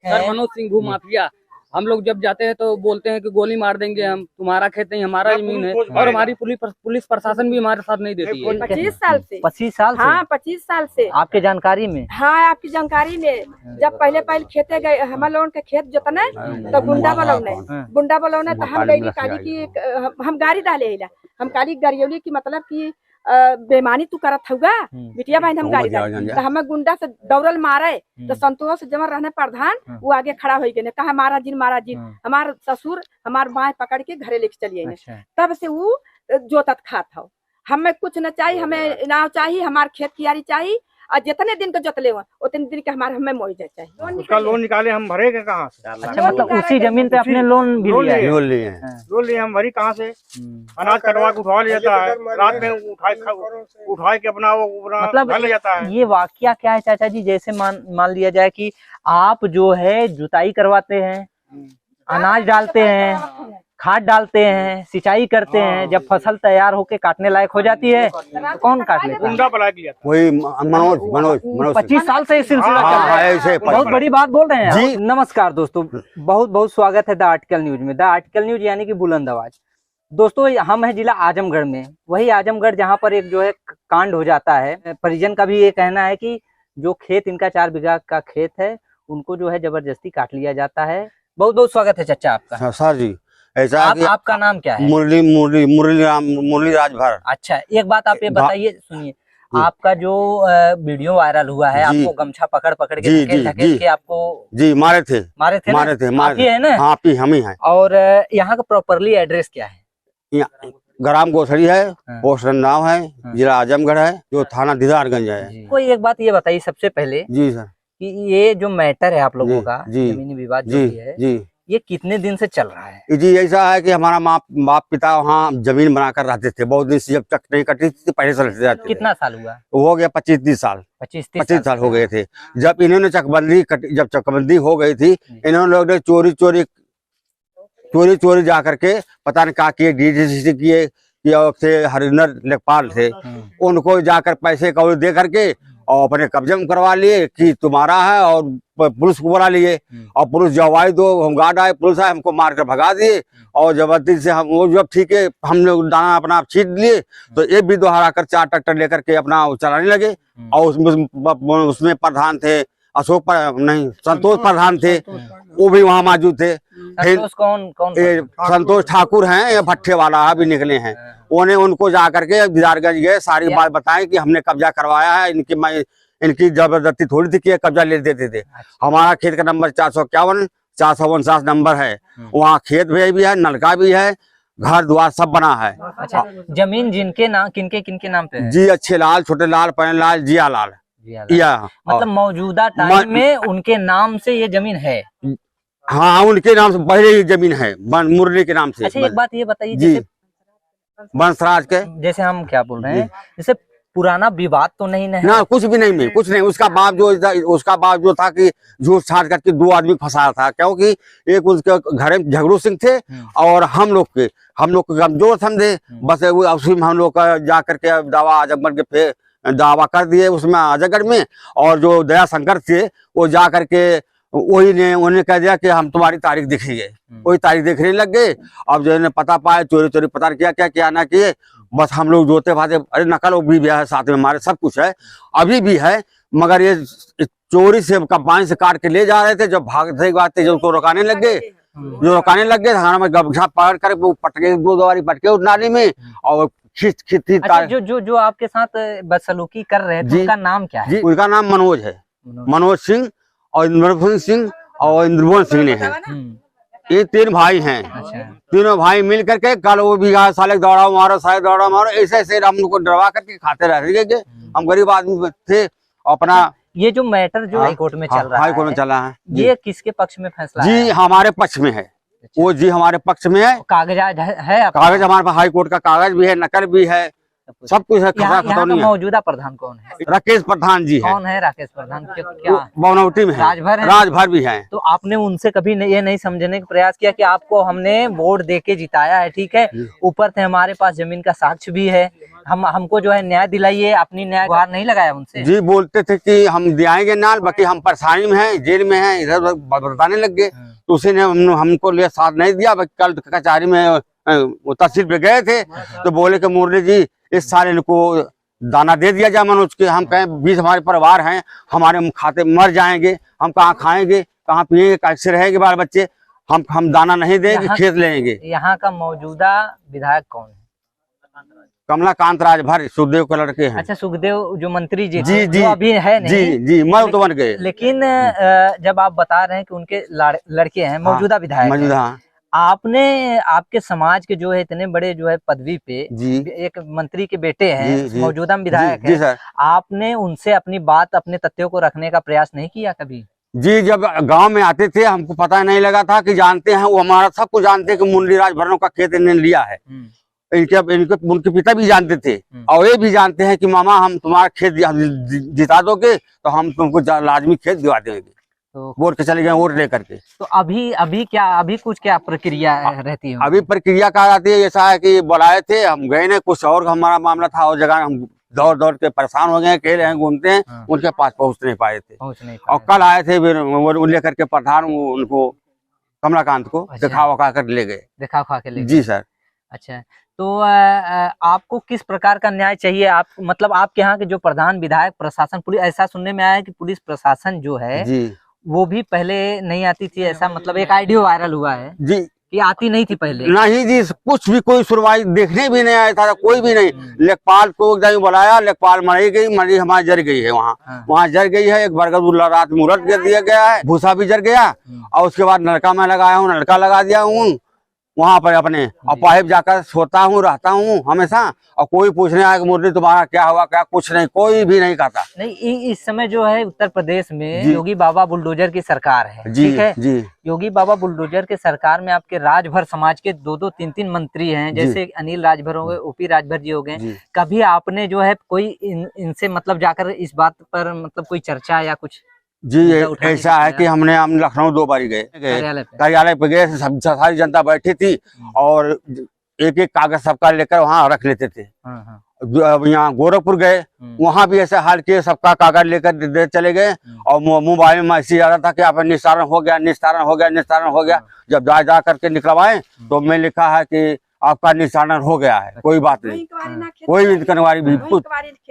Sir Manoj Singh भू mafia. हम लोग जब जाते हैं तो बोलते हैं कि गोली मार देंगे, हम तुम्हारा खेत नहीं हमारा जमीन है, और हमारी पुलिस प्रशासन भी हमारे साथ नहीं देती है। 25 साल से 25 साल से? हाँ 25 साल से आपके जानकारी में? हाँ आपकी जानकारी में। जब पहले खेते गए हम लोगों के खेत जोतने तो गुंडा बलौने तो हम गई काली की हम गाड़ी डाले हिला, हम काली गरियोली की मतलब की बेमानी तू करत हुआ बिटिया बहन हम गाड़ी डाले तो हमें गुंडा से दौड़ल मारे तो संतोष जमर रहने प्रधान वो आगे खड़ा हो गए, कहा मारा जी हमार ससुर हमार बाएं पकड़ के घरे लेके चलिए। अच्छा। तब से वो जोतत खात हो, हमें कुछ न चाहिए, हमें इनाम चाहिए, हमार खेत कियारी चाहिए और जितने दिन का जोतले हुआ उतने दिन के हमारे हमें मुआवजा चाहिए। उसका लोन निकाले हम भरेगा कहाँ से? अच्छा, मतलब उसी जमीन पे अपने लोन भी लिया है? लोन लिए हम भरी कहाँ से? अनाज कटवा के उठवा लिया जाता है, रात में उठाए के अपना मतलब घर ले जाता है। ये वाकया क्या है चाचा जी? जैसे मान लिया जाए कि आप जो है जुताई करवाते हैं, अनाज डालते हैं, खाद डालते हैं, सिंचाई करते हैं, जब फसल तैयार होके काटने लायक हो जाती है तो कौन काट लेता है? वही मनोज 25 साल से सिलसिला चल रहा है। बहुत बड़ी बात बोल रहे हैं जी। नमस्कार दोस्तों, बहुत बहुत स्वागत है द आर्टिकल न्यूज में। द आर्टिकल न्यूज यानी कि बुलंद आवाज। दोस्तों हम है जिला आजमगढ़ में, वही आजमगढ़ जहाँ पर एक जो है कांड हो जाता है। परिजन का भी ये कहना है कि जो खेत इनका 4 बीघा का खेत है उनको जो है जबरदस्ती काट लिया जाता है। बहुत बहुत स्वागत है चाचा आपका। सर जी ऐसा आपका नाम क्या है? मुरली राजभर। अच्छा, एक बात आप ये बताइए, सुनिए, आपका जो वीडियो वायरल हुआ है, आपको गमछा पकड़ के ढकेल के आपको जी मारे थे आप ही है ना? हाँ, आप ही हम ही हैं। और यहाँ का प्रॉपरली एड्रेस क्या है? ग्राम गोसड़ी है, पोस्ट नाव है, जिला आजमगढ़ है, जो थाना दीदारगंज है। कोई एक बात ये बताइए सबसे पहले जी सर कि ये जो मैटर है आप लोगों का, जमीनी विवाद जो भी है, ये कितने दिन से चल रहा है? जी ऐसा है कि हमारा बाप पिता वहाँ जमीन बनाकर रहते थे बहुत दिन से, जब तक नहीं कटी थी पहले से रहते थे। कितना साल हुआ? हो गया 25-30 साल। 25 साल हो गए थे। जब इन्होंने जब चकबंदी हो गई थी, इन्होंने लोग ने चोरी जा करके पता नहीं क्या किए, डीडीसी किए थे, हरिंदर लेखपाल थे, उनको जाकर पैसे कौड़ी दे करके और अपने कब्जे में करवा लिए कि तुम्हारा है, और पुलिस को बुला लिए और पुलिस जब आई तो हम गार्ड आए, पुलिस आए, हमको मार कर भगा दिए और जबरदस्ती से हम वो जब ठीक है हम लोग दाना अपना छीट लिए तो एक भी दोहरा कर 4 ट्रैक्टर लेकर के अपना चलाने लगे। और उसमें प्रधान थे संतोष प्रधान थे, वो भी वहाँ मौजूद थे। कौन संतोष ठाकुर हैं, ये भट्टे वाला अभी निकले हैं। उन्हें उनको जा करके दीदारगंज गए, सारी बात बताएं कि हमने कब्जा करवाया है, इनकी जबरदस्ती थोड़ी थी कि कब्जा ले देते थे। हमारा खेत का नंबर 451 449 नंबर है, वहाँ खेत भी है, नलका भी है, घर द्वार सब बना है। अच्छा, जमीन जिनके नाम किनके नाम पे है? जी अच्छे लाल, छोटे लाल, पैन लाल, जिया लाल। मतलब मौजूदा टाइम में उनके नाम से ये जमीन है? हाँ, उनके नाम से पहले ही जमीन है, मुरली के नाम से। अच्छा, एक बात ये बताइए, जी वंशराज के, जैसे हम क्या बोल रहे हैं, जैसे पुराना विवाद तो नहीं है ना? कुछ भी नहीं, कुछ नहीं। उसका बाप जो था कि झूठ छाट करके 2 आदमी फंसाया था, क्योंकि एक उसके घर में झगड़ू सिंह थे और हम लोग के कमजोर समझे, बस उसी में हम लोग का जा करके दावा आजमगढ़ के दावा कर दिए उसमें आजमगढ़ में। और जो दया शंकर थे वो जा करके वही ने उन्हें कह दिया कि हम तुम्हारी तारीख दिखेंगे, वही तारीख देखने लग गए। अब जो इन्हें पता पाए, चोरी पता किया क्या ना किए, बस हम लोग जोते भाते, अरे नकल भी है साथ में हमारे, सब कुछ है अभी भी है, मगर ये चोरी से कंपाइन से काट के ले जा रहे थे। जब भागते बात जो उसको रोकाने लग गए थाना में गमछा पकड़ कर वो पटके 2 दवारी पटके उस नाली में और खींच। अच्छा, जो आपके साथ बदसलूकी कर रहे थे उनका नाम क्या है? उनका नाम मनोज है, मनोज सिंह और इंद्रभूषण सिंह और इंद्रभुवन सिंह ने है। ये 3 भाई हैं। अच्छा। तीनों भाई मिल करके कल वो भी साले दौड़ा मारो, साले दौड़ा मारो, ऐसे हम लोग को डरवा करके खाते रह गए। हम गरीब आदमी थे अपना। ये जो मैटर जो हाई कोर्ट में चल रहा है, ये किसके पक्ष में फैसला है? जी हमारे पक्ष में है। वो जी हमारे पक्ष में है। कागज है? कागज हमारे पास हाई कोर्ट का कागज भी है, नकल भी है, सब कुछ है। यहाँ खतौनी का है। मौजूदा प्रधान कौन है? राकेश प्रधान जी है। कौन है राकेश प्रधान? क्या बनौटी में है। राजभर है? राजभर भी है। तो आपने उनसे कभी ये नहीं समझने का प्रयास किया कि आपको हमने वोट देके जिताया है, ठीक है, ऊपर से हमारे पास जमीन का साक्ष्य भी है, हमको जो है न्याय दिलाइए, अपनी न्याय गुहार नहीं लगाया उनसे? जी बोलते थे कि हम दिलाएंगे नाल, बाकी हम परेशानी में हैं, जेल में हैं, इधर उधर बताने लग गए। तो उसी ने हमको लिए साथ नहीं दिया। कल कचहरी में वो तहसील पे गए थे तो बोले कि मुरली जी इस साल इनको दाना दे दिया जाए मनोज के। हम कहें 20 हमारे परिवार हैं, हमारे खाते मर जाएंगे, हम कहाँ खाएंगे, कहाँ पिएंगे, कैसे रहेंगे बाल बच्चे, हम दाना नहीं देंगे, खेत लेंगे। यहाँ का मौजूदा विधायक कौन है? कमलाकांत राजभर, सुखदेव के लड़के हैं। अच्छा, सुखदेव जो मंत्री जी जी थे, जी जो अभी है नहीं। जी जी मर तो बन गए। लेकिन जब आप बता रहे हैं कि उनके लड़के हैं, मौजूदा विधायक हैं, मौजूदा, हाँ। आपने आपके समाज के जो है इतने बड़े जो है पदवी पे जी एक मंत्री के बेटे हैं, जी, जी, मौजूदा विधायक जी है, सर। आपने उनसे अपनी बात, अपने तथ्यों को रखने का प्रयास नहीं किया कभी? जी जब गांव में आते थे हमको पता नहीं लगा था कि जानते हैं वो, हमारा सब कुछ जानते हैं कि मुरली राजभर का खेत इन्होंने लिया है। उनके पिता भी जानते थे और ये भी जानते हैं कि मामा हम तुम्हारा खेत जिता दोगे तो हम तुमको लाजमी खेत दिवा देंगे। तो वोट के चले गए, वोट लेकर के। तो अभी कुछ क्या प्रक्रिया रहती है? अभी प्रक्रिया क्या रहती है, ऐसा है कि बुलाए थे, हम गए नहीं, कुछ और हमारा मामला था और जगह हम दौड़ दौड़ के परेशान हो गए, खेल रहे हैं, घूमते हैं, उनके पास पहुंच नहीं पाए थे। और कल आए थे वो लेकर के प्रधान उनको कमलाकांत को दिखा वखा कर ले गए। दिखा खा के ले गए? जी सर। अच्छा, तो आपको किस प्रकार का न्याय चाहिए? आप मतलब आपके यहाँ के जो प्रधान, विधायक, प्रशासन, पुलिस, ऐसा सुनने में आया है कि पुलिस प्रशासन जो है जी वो भी पहले नहीं आती थी, ऐसा मतलब एक ऑडियो वायरल हुआ है जी कि आती नहीं थी पहले। नहीं जी, कुछ भी कोई सुनवाई देखने भी नहीं आया था, कोई भी नहीं। लेखपाल को एक बुलाया, लेखपाल मरी गई, मरी हमारी जर गई है वहाँ जर गई है। एक बरगदुल्ला रात मुहूर्त कर दिया गया है, भूसा भी जर गया और उसके बाद नलका मैं लगाया हूँ, नलका लगा दिया हूँ वहाँ पर अपने, और पाइप जाकर सोता हूँ, रहता हूँ हमेशा। और कोई पूछने आया कि मुरली तुम्हारा क्या हुआ, क्या, कुछ नहीं, कोई भी नहीं कहता। नहीं, इस समय जो है उत्तर प्रदेश में योगी बाबा बुलडोजर की सरकार है, ठीक है जी। योगी बाबा बुलडोजर के सरकार में आपके राजभर समाज के 2-2, 3-3 मंत्री हैं, जैसे अनिल राजभर हो गए, ओपी राजभर जी हो गए। कभी आपने जो है कोई इनसे मतलब जाकर इस बात पर मतलब कोई चर्चा या कुछ? जी ऐसा है कि हम लखनऊ 2 बार गए, कार्यालय पे गए, सारी जनता बैठी थी और एक एक कागज सबका लेकर वहाँ रख लेते थे। अब यहाँ गोरखपुर गए, वहाँ भी ऐसे हाल किए, सबका कागज लेकर दे चले गए और मोबाइल में मैसेज आ रहा था कि आप निस्तारण हो गया, निस्तारण हो गया, निस्तारण हो गया। जब जा करके निकलवाए तो मैं लिखा है कि आपका निस्तारण हो गया है, कोई बात नहीं, कोई इंक्वायरी भी,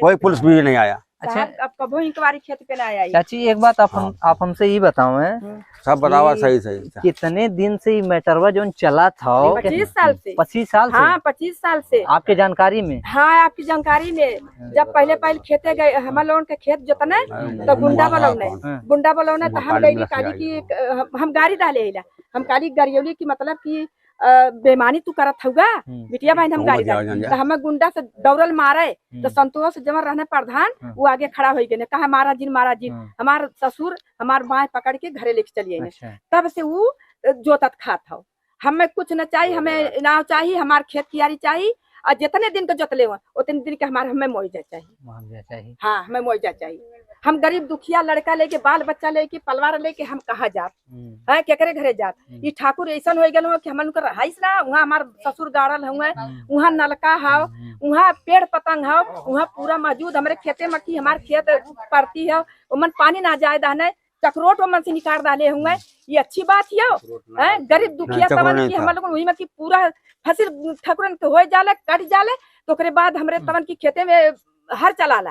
कोई पुलिस भी नहीं आया। अच्छा, अब कबो इंक्वायरी खेत पे ना आया। चाची एक बात आप हमसे ये बताओ है, सब बतावा सही सही। कितने दिन से मैटरवा जो चला था? 25 साल से। 25 साल से? हाँ 25 साल से आपके जानकारी में? हाँ आपकी जानकारी में। जब पहले खेते गए हमारे लोगों के खेत जोतने तो गुंडा बलौने तो हम गई काली की, हम गाड़ी डाले, हम काली गरियोली की मतलब की बेमानी तू करत हुआ बिटिया बहन, हम गाड़ी डाले तो हमें गुंडा से दौड़ल मारे तो संतोष जमर रहने प्रधान वो आगे खड़ा हो गए, कहा मारा जिन हमार ससुर हमार बाएं पकड़ के घरे लेके चलिए। तब से वो जोतत खात हो। हमें कुछ न चाहिए, हमें इनाम चाहिए, हमार खेत कियारी चाहिए और जितने दिन के जोतले हुआ उतने दिन के हमारे हमें मुआवजा चाहिए। हाँ हमें मुआवजा चाहिए। हम गरीब दुखिया लड़का लेके, बाल बच्चा लेके, परिवार लेके हम कहा जात है, केकरे घरे जात? ये ठाकुर ऐसा हो गए हो कि हम उनका रहाइश ना, वहाँ हमार ससुर गाड़ल हुए, वहाँ नलका है, वहाँ पेड़ पतंग है, वहाँ पूरा मौजूद हमारे खेते में की हमारे खेत पड़ती है, उमन पानी ना जाए दाने चक्रोट मन से निकाल डाले हुए। ये अच्छी बात है, गरीब दुखिया तवन की हम लोग वही में की पूरा फसिल ठाकुरन के हो जाले, कट जाले तो बाद हमरे तवन की खेते में हर चलाला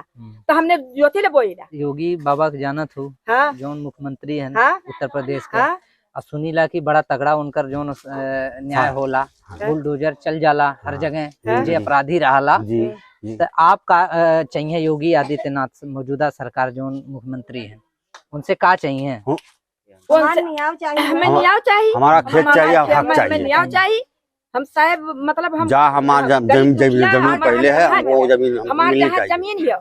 तो हमने जोते ले बोईला। योगी बाबा के जानत हो? हाँ? जौन मुख्यमंत्री है हाँ? उत्तर प्रदेश का, हाँ? सुनीला की बड़ा तगड़ा उनकर जौन न्याय होला, बुलडोजर चल जाला हर जगह, जे अपराधी रहला। तो आपका चाहिए योगी आदित्यनाथ मौजूदा सरकार जौन मुख्यमंत्री है, उनसे का चाहिए? हमें न्याय चाहिए, हमारा खेत चाहिए, हक चाहिए, न्याय चाहिए। हम साहब मतलब हम जहाँ हमारा जमीन पहले है वो जमीन हमारे यहाँ जमीन है,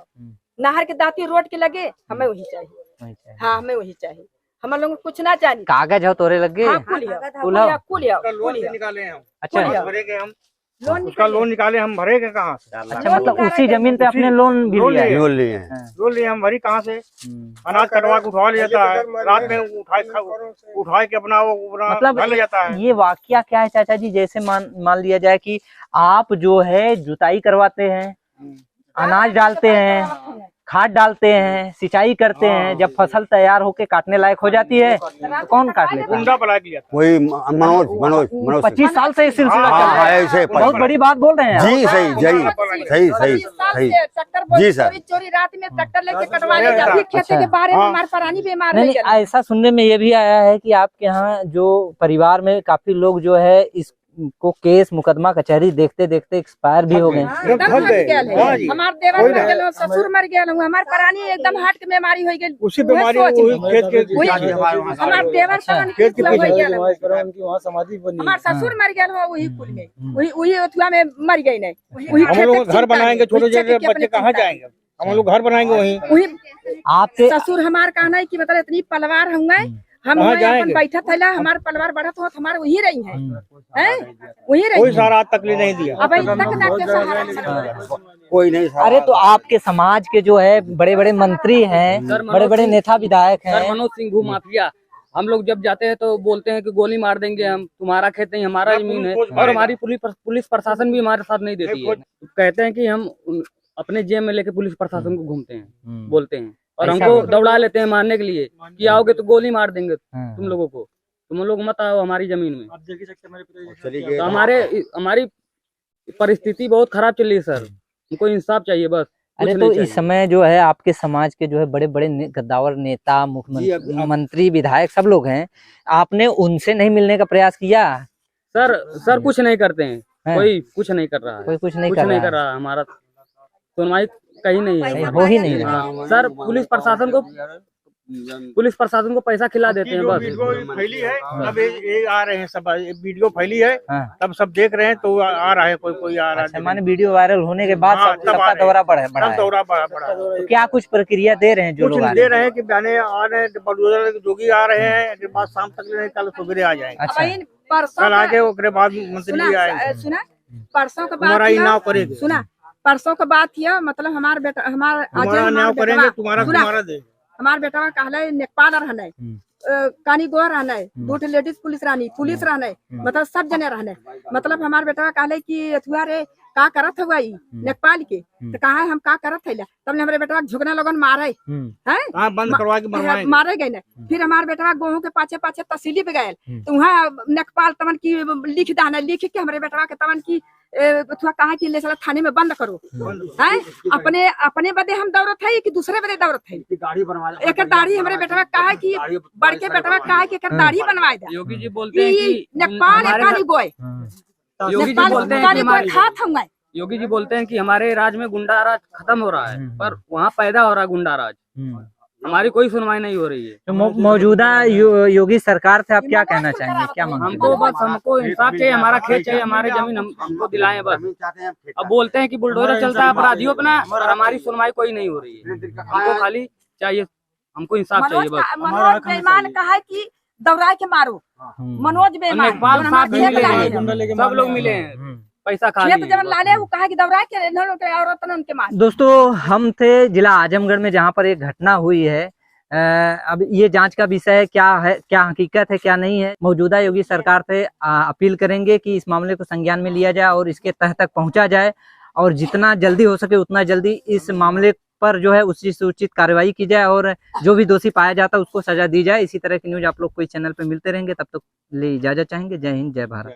नहर के दाती रोड के लगे, हमें वही चाहिए। हाँ हमें वही चाहिए, हम लोग कुछ ना चाहिए। कागज हो तोरे लगे? हाँ, कुल अच्छा, उसका लोन निकाले, हम भरेंगे कहाँ से? अच्छा, मतलब उसी जमीन पे अपने लोन भी लिया है? लोन लिए हैं। लोन लिए हम भरी कहाँ से? अनाज कटवा के उठवा लिया जाता है, रात में उठाए के अपना मतलब घर ले जाता है। ये वाकया क्या है चाचा जी? जैसे मान लिया जाए कि आप जो है जुताई करवाते हैं, अनाज डालते हैं, खाद डालते हैं, सिंचाई करते हैं, जब फसल तैयार होके काटने लायक हो जाती है तो कौन काट लेता है? गुंडा बुला के लिया था। वही मनोज 25 साल से ये सिलसिला चल रहा है। ऐसे बहुत बड़ी बात बोल रहे हैं आप। जी सही जी सर। चोरी रात में ट्रैक्टर लेके कटवा ले जाती है, खेती के बारे में हमारे परानी बीमार नहीं, ऐसा सुनने में ये भी आया है कि आपके यहाँ जो परिवार में काफी लोग जो है इसको केस मुकदमा कचहरी देखते देखते एक्सपायर भी हो गए। हमारे देवर मर गए, ससुर मर गए, हमारे परानी एकदम हार्ट के बीमारी हो गई। उसी बीमारी हमारे देवर खेत के हमारे ससुर मर गए, वही कुल में वही अथुआ में मर गई नहीं। हम लोग घर बनाएंगे, छोटे छोटे बच्चे कहाँ जाएंगे? हम लोग घर बनाएंगे वही। आपके ससुर हमारे कहना है कि मतलब इतनी पलवार होंगे, हम अपन बैठा था, हमारे परिवार बढ़त हो, हमारे वही रही है, वही रही। कोई सारा तकलीफ नहीं दिया अब तक ना के सहारा कोई नहीं। अरे तो आपके समाज के जो है बड़े बड़े मंत्री हैं, बड़े बड़े नेता विधायक हैं। सर मनोज सिंह भू माफिया, हम लोग जब जाते हैं तो बोलते हैं कि गोली मार देंगे हम, तुम्हारा खेत नहीं हमारा जमीन है, और हमारी पुलिस प्रशासन भी हमारे साथ नहीं देती है। कहते हैं कि हम अपने जेब में लेके पुलिस प्रशासन को घूमते हैं, बोलते हैं, और हमको दौड़ा लेते हैं मारने के लिए कि आओगे तो गोली मार देंगे तुम लोगों को, तुम लोग मत आओ हमारी जमीन में। तो हमारी परिस्थिति बहुत खराब चल रही है सर, हमको इंसाफ चाहिए बस। अरे तो इस समय जो है आपके समाज के जो है बड़े बड़े गद्दावर नेता, मुख्यमंत्री, विधायक सब लोग हैं, आपने उनसे नहीं मिलने का प्रयास किया? सर कुछ नहीं करते हैं, कोई कुछ नहीं कर रहा है, कोई कुछ नहीं कर रहा है। हमारा सुनवाई कहीं नहीं है, हो ही नहीं रहा। सर पुलिस प्रशासन को पैसा खिला देते हैं बस। वीडियो फैली है, अब ये आ रहे हैं सब, वीडियो फैली है, तब सब देख रहे हैं तो आ रहा है, कोई आ रहा है। माने वीडियो वायरल होने के बाद सबका दौरा बढ़ा बढ़ा। तो क्या कुछ प्रक्रिया दे रहे हैं? जो लोग दे रहे हैं कि बहने आ रहे हैं, बलदोजर जोगी आ रहे हैं, के बाद शाम तक नहीं, कल सवेरे आ जाएंगे। कल आके उसके बाद मंत्री आएंगे। सुना परसों के बाद, सुना परसों के बाद किया, मतलब हमारे बेटा करेंगे, तुम्हारा दे। हमारे बेटा कहला नेपाल रहना है, कानी गोवा रहना है, 2 लेडीज पुलिस रहना है, मतलब सब जने रहना है। मतलब हमारे बेटा कहले कि अथुआ रे का करत हुआ नेपाल के, तो कहा हम का करत है, तब हमारे बेटा झुकने लगन मारे हैं, बंद करवा के मारे गए ना। फिर हमारे बेटा गेहूं के पाछे तहसीली पे गए, तो वहाँ नेपाल तमन की लिख दाना, लिख के हमारे बेटा के तमन की कहा कि ले चला थाने में बंद करो है। अपने बदे हम दौड़त है कि दूसरे बदे दौड़त है? एक दाढ़ी हमारे बेटा कहा कि बड़के बेटा कहा कि दाढ़ी बनवाए दे। योगी जी बोलते हैं कि नेपाल एकानी गोय, योगी जी बोलते हैं कि खात होंगे। योगी जी बोलते हैं कि हमारे राज्य में गुंडा राज खत्म हो रहा है, पर वहाँ पैदा हो रहा है गुंडा राज, हमारी कोई सुनवाई नहीं हो रही है। तो मौजूदा योगी सरकार से आप क्या कहना चाहेंगे, क्या मांगते हैं? हमको इंसाफ चाहिए, हमारा खेत चाहिए, हमारी जमीन हमको दिलाएं बस। अब बोलते हैं कि बुलडोजर चलता है अपराधियों पे ना, और हमारी सुनवाई कोई नहीं हो रही है। हमको खाली चाहिए, हमको इंसाफ चाहिए बस। मनोज बेईमान कहा कि दौड़ा के मारो, मनोज बेईमान सब लोग मिले हैं, पैसा खा लाले, वो कहा कि दौड़ा के औरत उनके मार। दोस्तों हम थे जिला आजमगढ़ में, जहाँ पर एक घटना हुई है। अब ये जांच का विषय है, क्या हकीकत है क्या नहीं है। मौजूदा योगी सरकार से अपील करेंगे कि इस मामले को संज्ञान में लिया जाए और इसके तह तक पहुंचा जाए, और जितना जल्दी हो सके उतना जल्दी इस मामले पर जो है उसकी सूचित कार्रवाई की जाए, और जो भी दोषी पाया जाता है उसको सजा दी जाए। इसी तरह की न्यूज आप लोग को इस चैनल पे मिलते रहेंगे। तब तक ले इजाजत चाहेंगे। जय हिंद, जय भारत।